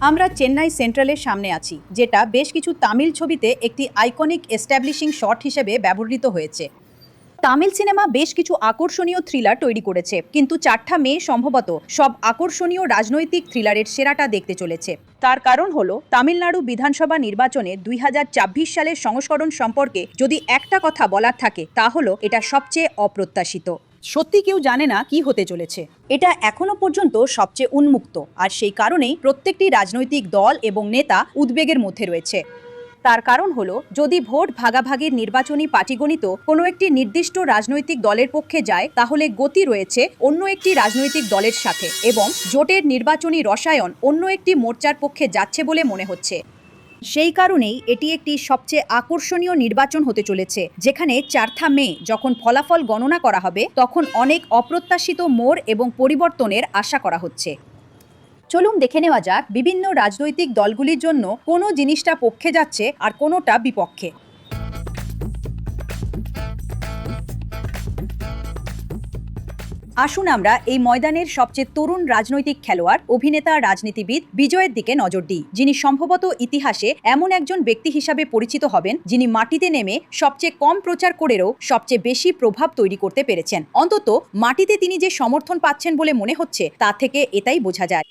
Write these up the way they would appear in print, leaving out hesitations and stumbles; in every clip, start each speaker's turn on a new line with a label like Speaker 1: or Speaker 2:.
Speaker 1: আমরা চেন্নাই সেন্ট্রালের সামনে আছি, যেটা বেশ কিছু তামিল ছবিতে একটি আইকনিক এস্টাবলিশিং শট হিসেবে ব্যবহৃত হয়েছে। তামিল সিনেমা বেশ কিছু আকর্ষণীয় থ্রিলার তৈরি করেছে, কিন্তু 4টা মে সম্ভবত সব আকর্ষণীয় রাজনৈতিক থ্রিলারের সেরাটা দেখতে চলেছে। তার কারণ হলো তামিলনাড়ু বিধানসভা নির্বাচনে 2024 সালের সংস্করণ সম্পর্কে যদি একটা কথা বলার থাকে, তা হলো এটা সবচেয়ে অপ্রত্যাশিত। সত্যি কেউ জানে না কি হতে চলেছে। এটা এখনো পর্যন্ত সবচেয়ে উন্মুক্ত, আর সেই কারণেই প্রত্যেকটি রাজনৈতিক দল এবং নেতা উদ্বেগের মধ্যে রয়েছে। তার কারণ হলো, যদি ভোট ভাগাভাগির নির্বাচনী পাটিগণিত কোনো একটি নির্দিষ্ট রাজনৈতিক দলের পক্ষে যায়, তাহলে গতি রয়েছে অন্য একটি রাজনৈতিক দলের সাথে, এবং জোটের নির্বাচনী রসায়ন অন্য একটি মোর্চার পক্ষে যাচ্ছে বলে মনে হচ্ছে। সেই কারণেই এটি একটি সবচেয়ে আকর্ষণীয় নির্বাচন হতে চলেছে, যেখানে 4টা মে যখন ফলাফল গণনা করা হবে, তখন অনেক অপ্রত্যাশিত মোড় এবং পরিবর্তনের আশা করা হচ্ছে। চলুন দেখে নেওয়া যাক বিভিন্ন রাজনৈতিক দলগুলির জন্য কোন জিনিসটা পক্ষে যাচ্ছে আর কোনোটা বিপক্ষে। আসুন আমরা এই ময়দানের সবচেয়ে তরুণ রাজনৈতিক খেলোয়াড়, অভিনেতা, রাজনীতিবিদ বিজয়ের দিকে নজর দিই, যিনি সম্ভবত ইতিহাসে এমন একজন ব্যক্তি হিসাবে পরিচিত হবেন যিনি মাটিতে নেমে সবচেয়ে কম প্রচার করেও সবচেয়ে বেশি প্রভাব তৈরি করতে পেরেছেন। অন্তত মাটিতে তিনি যে সমর্থন পাচ্ছেন বলে মনে হচ্ছে, তা থেকে এটাই বোঝা যায়।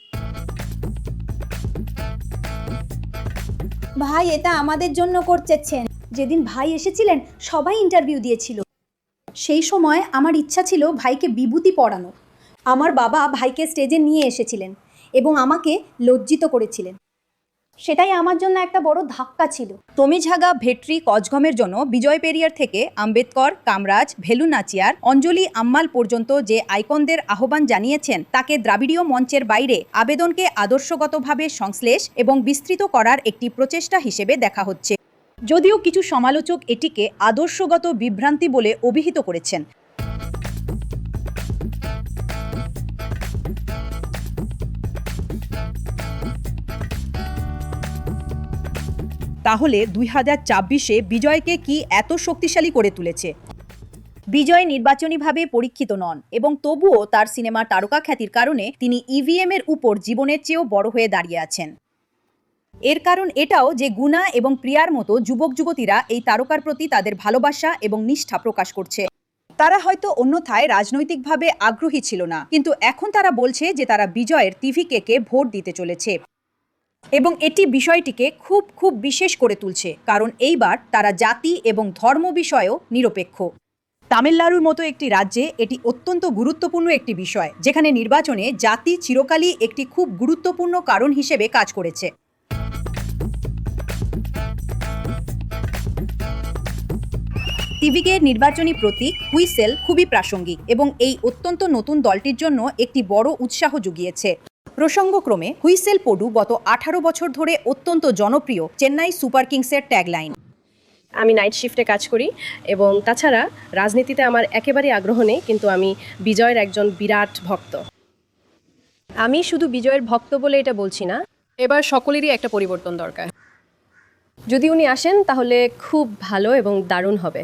Speaker 2: ভাই, এটা আমাদের জন্য করতেছেন। যেদিন ভাই এসেছিলেন সবাই ইন্টারভিউ দিয়েছিল। সেই সময় আমার ইচ্ছা ছিল ভাইকে বিভূতি পরানো। আমার বাবা ভাইকে স্টেজে নিয়ে এসেছিলেন এবং আমাকে লজ্জিত করেছিলেন। সেটাই আমার জন্য একটা বড় ধাক্কা ছিল।
Speaker 1: তমিঝাগা ভেট্রি কজগমের জন্য বিজয় পেরিয়ার থেকে আম্বেদকর, কামরাজ, ভেলু নাচিয়ার, অঞ্জলি আম্মাল পর্যন্ত যে আইকনদের আহ্বান জানিয়েছেন, তাকে দ্রাবিড়ীয় মঞ্চের বাইরে আবেদনকে আদর্শগতভাবে সংশ্লেষ এবং বিস্তৃত করার একটি প্রচেষ্টা হিসেবে দেখা হচ্ছে। যদিও কিছু সমালোচক এটিকে আদর্শগত বিভ্রান্তি বলে অভিহিত করেছেন। তাহলে 2024-এ বিজয়কে কি এত শক্তিশালী করে তুলেছে? বিজয় নির্বাচনীভাবে পরীক্ষিত নন, এবং তবুও তার সিনেমার তারকা খ্যাতির কারণে তিনি ইভিএম এর উপর জীবনের চেয়েও বড় হয়ে দাঁড়িয়ে আছেন। এর কারণ এটাও যে গুনা এবং প্রিয়ার মতো যুবক যুবতীরা এই তারকার প্রতি তাদের ভালোবাসা এবং নিষ্ঠা প্রকাশ করছে। তারা হয়তো অন্যথায় রাজনৈতিকভাবে আগ্রহী ছিল না, কিন্তু এখন তারা বলছে যে তারা বিজয়ের টিভিকে ভোট দিতে চলেছে, এবং এটি বিষয়টিকে খুব খুব বিশেষ করে তুলছে, কারণ এইবার তারা জাতি এবং ধর্ম বিষয়েও নিরপেক্ষ। তামিলনাড়ুর মতো একটি রাজ্যে এটি অত্যন্ত গুরুত্বপূর্ণ একটি বিষয়, যেখানে নির্বাচনে জাতি চিরকালই একটি খুব গুরুত্বপূর্ণ কারণ হিসেবে কাজ করেছে। টিভিকে নির্বাচনী প্রতীক হুইসেল খুবই প্রাসঙ্গিক, এবং এই অত্যন্ত নতুন দলটির জন্য একটি বড় উৎসাহ জুগিয়েছে। প্রসঙ্গক্রমে হুইসেল পডু গত 18 বছর ধরে অত্যন্ত জনপ্রিয় চেন্নাই সুপার কিংসের ট্যাগলাইন।
Speaker 3: আমি নাইট শিফটে কাজ করি, এবং তাছাড়া রাজনীতিতে আমার একেবারেই আগ্রহ নেই, কিন্তু আমি বিজয়ের একজন বিরাট ভক্ত। আমি শুধু বিজয়ের ভক্ত বলে এটা বলছি না, এবার সকলেরই একটা পরিবর্তন দরকার। যদি উনি আসেন তাহলে খুব ভালো এবং দারুণ হবে।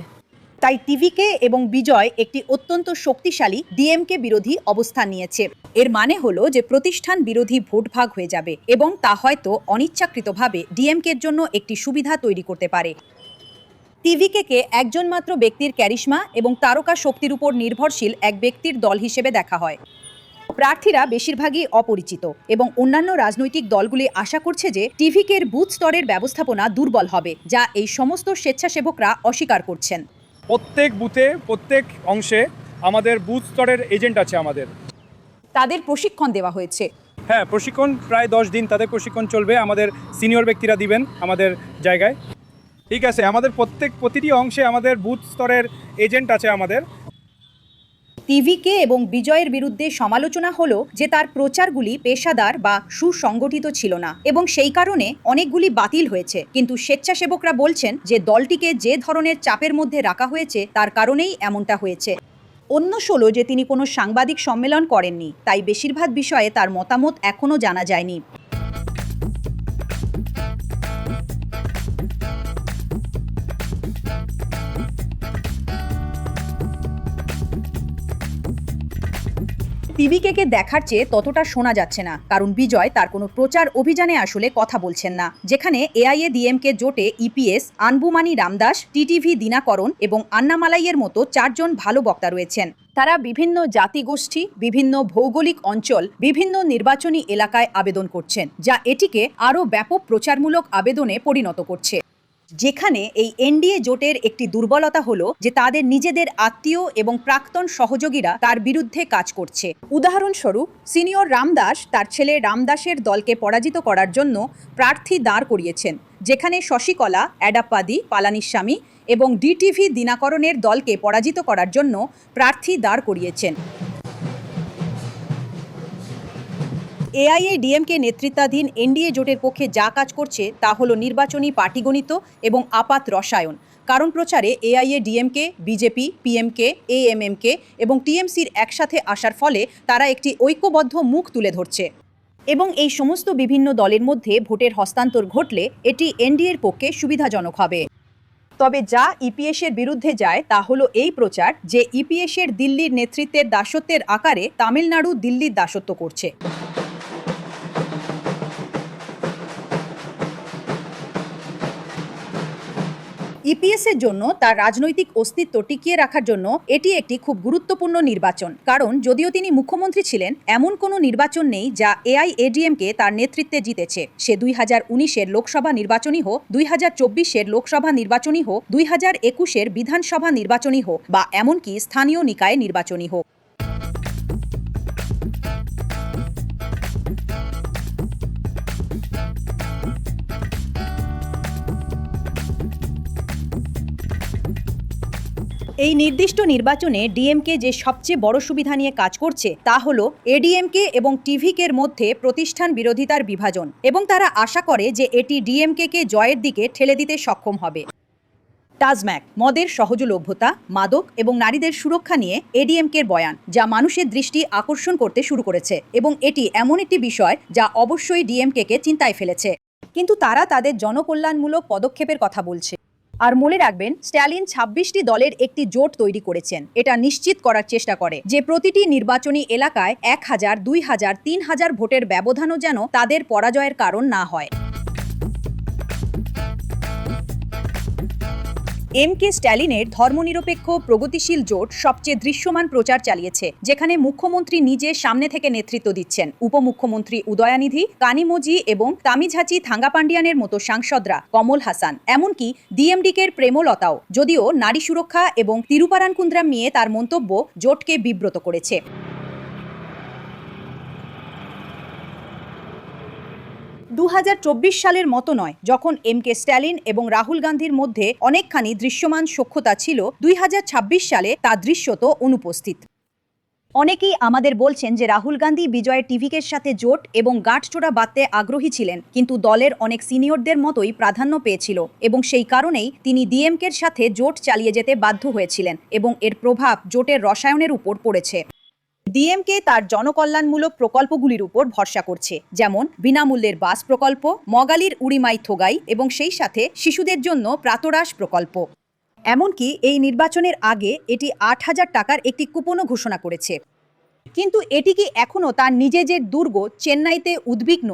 Speaker 1: তাই টিভিকে এবং বিজয় একটি অত্যন্ত শক্তিশালী ডিএমকে বিরোধী অবস্থান নিয়েছে। এর মানে হলো যে প্রতিষ্ঠান বিরোধী ভোট ভাগ হয়ে যাবে, এবং তা হয়তো অনিচ্ছাকৃতভাবে ডিএমকের জন্য একটি সুবিধা তৈরি করতে পারে। টিভিকে একজন মাত্র ব্যক্তির ক্যারিশমা এবং তারকা শক্তির উপর নির্ভরশীল এক ব্যক্তির দল হিসেবে দেখা হয়। প্রার্থীরা বেশিরভাগই অপরিচিত, এবং অন্যান্য রাজনৈতিক দলগুলি আশা করছে যে টিভিকের বুথ স্তরের ব্যবস্থাপনা দুর্বল হবে, যা এই সমস্ত স্বেচ্ছাসেবকরা অস্বীকার করছেন।
Speaker 4: প্রত্যেক বুথে, প্রত্যেক অংশে আমাদের বুথ স্তরের এজেন্ট আছে আমাদের।
Speaker 1: তাদের প্রশিক্ষণ দেওয়া হয়েছে।
Speaker 4: হ্যাঁ, প্রশিক্ষণ প্রায় 10 দিন তাদের প্রশিক্ষণ চলবে। আমাদের সিনিয়র ব্যক্তিরা দিবেন আমাদের জায়গায়। ঠিক আছে, আমাদের প্রতিটি অংশে আমাদের বুথ স্তরের এজেন্ট আছে আমাদের।
Speaker 1: টিভিকে এবং বিজয়ের বিরুদ্ধে সমালোচনা হলো যে তার প্রচারগুলি পেশাদার বা সুসংগঠিত ছিল না, এবং সেই কারণে অনেকগুলি বাতিল হয়েছে। কিন্তু স্বেচ্ছাসেবকরা বলছেন যে দলটিকে যে ধরনের চাপের মধ্যে রাখা হয়েছে তার কারণেই এমনটা হয়েছে। অন্য হলো যে তিনি কোনো সাংবাদিক সম্মেলন করেননি, তাই বেশিরভাগ বিষয়ে তার মতামত এখনও জানা যায়নি। টিভিকে দেখার চেয়ে ততটা শোনা যাচ্ছে না, কারণ বিজয় তার কোনো প্রচার অভিযানে আসলে কথা বলছেন না। যেখানে এআইএডিএমকে জোটে ইপিএস, আনবুমানি রামদাস, টিটিভি দিনাকরণ এবং আন্নামালাইয়ের মতো 4 জন ভালো বক্তা রয়েছেন। তারা বিভিন্ন জাতিগোষ্ঠী, বিভিন্ন ভৌগোলিক অঞ্চল, বিভিন্ন নির্বাচনী এলাকায় আবেদন করছেন, যা এটিকে আরও ব্যাপক প্রচারমূলক আবেদনে পরিণত করছে। যেখানে এই এনডিএ জোটের একটি দুর্বলতা হলো যে তাদের নিজেদের আত্মীয় এবং প্রাক্তন সহযোগীরা তার বিরুদ্ধে কাজ করছে। উদাহরণস্বরূপ, সিনিয়র রামদাস তার ছেলে রামদাসের দলকে পরাজিত করার জন্য প্রার্থী দাঁড় করিয়েছেন, যেখানে শশিকলা, এডাপ্পাদি পালানিস্বামী এবং ডিটিভি দিনাকরণের দলকে পরাজিত করার জন্য প্রার্থী দাঁড় করিয়েছেন। এআইএডিএমকে নেতৃত্বাধীন এনডিএ জোটের পক্ষে যা কাজ করছে তা হলো নির্বাচনী পাটিগণিত এবং আপাত রসায়ন। কারণ প্রচারে এআইএডিএমকে, বিজেপি, পিএমকে, এএমএমকে এবং টিএমসির একসাথে আসার ফলে তারা একটি ঐক্যবদ্ধ মুখ তুলে ধরছে। এবং এই সমস্ত বিভিন্ন দলের মধ্যে ভোটের হস্তান্তর ঘটলে এটি এনডিএর পক্ষে সুবিধাজনক হবে। তবে যা ইপিএসের বিরুদ্ধে যায় তা হলো এই প্রচার যে ইপিএসের দিল্লির নেতৃত্বের দাসত্বের আকারে তামিলনাড়ু দিল্লির দাসত্ব করছে। ইপিএসের জন্য তার রাজনৈতিক অস্তিত্ব টিকিয়ে রাখার জন্য এটি একটি খুব গুরুত্বপূর্ণ নির্বাচন, কারণ যদিও তিনি মুখ্যমন্ত্রী ছিলেন, এমন কোনো নির্বাচন নেই যা এআইএডিএমকে তার নেতৃত্বে জিতেছে। সে 2019-এর লোকসভা নির্বাচনই হোক, 2024-এর লোকসভা নির্বাচনই হোক, 2021-এর বিধানসভা নির্বাচনই হোক বা এমনকি স্থানীয় নিকায় নির্বাচনই হোক। এই নির্দিষ্ট নির্বাচনে ডিএমকে যে সবচেয়ে বড় সুবিধা নিয়ে কাজ করছে তা হলো এডিএমকে এবং টিভিকের মধ্যে প্রতিষ্ঠান বিরোধিতার বিভাজন, এবং তারা আশা করে যে এটি ডিএমকে জয়ের দিকে ঠেলে দিতে সক্ষম হবে। টাজম্যাক, মদের সহজলভ্যতা, মাদক এবং নারীদের সুরক্ষা নিয়ে এডিএমকের বয়ান, যা মানুষের দৃষ্টি আকর্ষণ করতে শুরু করেছে, এবং এটি এমন একটি বিষয় যা অবশ্যই ডিএমকে চিন্তায় ফেলেছে। কিন্তু তারা তাদের জনকল্যাণমূলক পদক্ষেপের কথা বলছে। আর মনে রাখবেন, স্ট্যালিন 26টি দলের একটি জোট তৈরি করেছেন। এটা নিশ্চিত করার চেষ্টা করে যে প্রতিটি নির্বাচনী এলাকায় 1000, 2000, 3000 ভোটের ব্যবধানও যেন তাদের পরাজয়ের কারণ না হয়। এম.কে. স্ট্যালিনের ধর্মনিরপেক্ষ প্রগতিশীল জোট সবচেয়ে দৃশ্যমান প্রচার চালিয়েছে, যেখানে মুখ্যমন্ত্রী নিজে সামনে থেকে নেতৃত্ব দিচ্ছেন। উপমুখ্যমন্ত্রী উদয়ানিধি, কানিমোজি এবং তামিঝাচি থাঙ্গাপান্ডিয়ানের মতো সাংসদরা, কমল হাসান, এমনকি ডিএমডিকের প্রেমলতাও, যদিও নারী সুরক্ষা এবং তিরুপারানকুন্দ্রাম নিয়ে তার মন্তব্য জোটকে বিব্রত করেছে। 2024 সালের মতো নয়, যখন এম.কে. স্ট্যালিন এবং রাহুল গান্ধীর মধ্যে অনেকখানি দৃশ্যমান সখ্যতা ছিল, 2026 সালে তা দৃশ্যত অনুপস্থিত। অনেকেই আমাদের বলছেন যে রাহুল গান্ধী বিজয়ের টিভিকের সাথে জোট এবং গাঁটছড়া বাঁধতে আগ্রহী ছিলেন, কিন্তু দলের অনেক সিনিয়রদের মতোই প্রাধান্য পেয়েছিল, এবং সেই কারণেই তিনি ডিএমকের সাথে জোট চালিয়ে যেতে বাধ্য হয়েছিলেন, এবং এর প্রভাব জোটের রসায়নের উপর পড়েছে। ডিএমকে তার জনকল্যাণমূলক প্রকল্পগুলির উপর ভরসা করছে, যেমন বিনামূল্যের বাস প্রকল্প, মগালির উড়িমাই থোগাই এবং সেই সাথে শিশুদের জন্য প্রাতরাশ প্রকল্প। এমনকি এই নির্বাচনের আগে এটি 8000 টাকার একটি কুপনও ঘোষণা করেছে। কিন্তু এটি কি এখনও তার নিজের দুর্গ চেন্নাইতে উদ্বিগ্ন?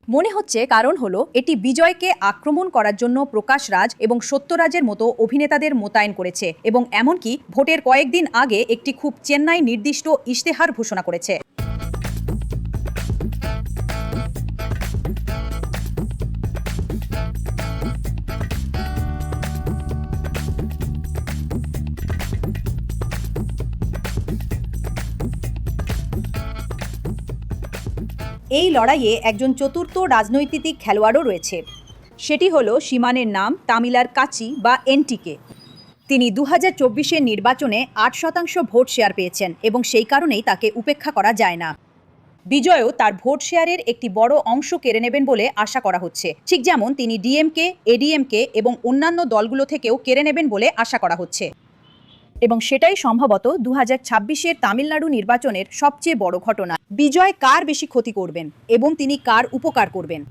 Speaker 1: মনে হচ্ছে কারণ হলো এটি বিজয়কে আক্রমণ করার জন্য প্রকাশ রাজ এবং সত্যরাজের মতো অভিনেতাদের মোতায়েন করেছে, এবং এমনকি ভোটের কয়েকদিন আগে একটি খুব চেন্নাই নির্দিষ্ট ইশতেহার ঘোষণা করেছে। এই লড়াইয়ে একজন চতুর্থ রাজনৈতিক খেলোয়াড়ও রয়েছে। সেটি হলো সীমানের নাম তামিলার কাচি বা এনটিকে। তিনি 2024-এর নির্বাচনে 8% ভোট শেয়ার পেয়েছেন, এবং সেই কারণেই তাকে উপেক্ষা করা যায় না। বিজয়ও তার ভোট শেয়ারের একটি বড় অংশ কেড়ে নেবেন বলে আশা করা হচ্ছে, ঠিক যেমন তিনি ডিএমকে, এডিএমকে এবং অন্যান্য দলগুলো থেকেও কেড়ে নেবেন বলে আশা করা হচ্ছে। এবং সেটাই সম্ভবত 2026-এর তামিলনাড়ু নির্বাচনের সবচেয়ে বড় ঘটনা। বিজয় কার বেশি ক্ষতি করবেন এবং তিনি কার উপকার করবেন?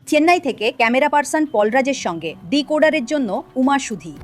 Speaker 1: চেন্নাই থেকে ক্যামেরা পার্সন পলরাজের সঙ্গে ডিকোডারের জন্য উমা সুধী।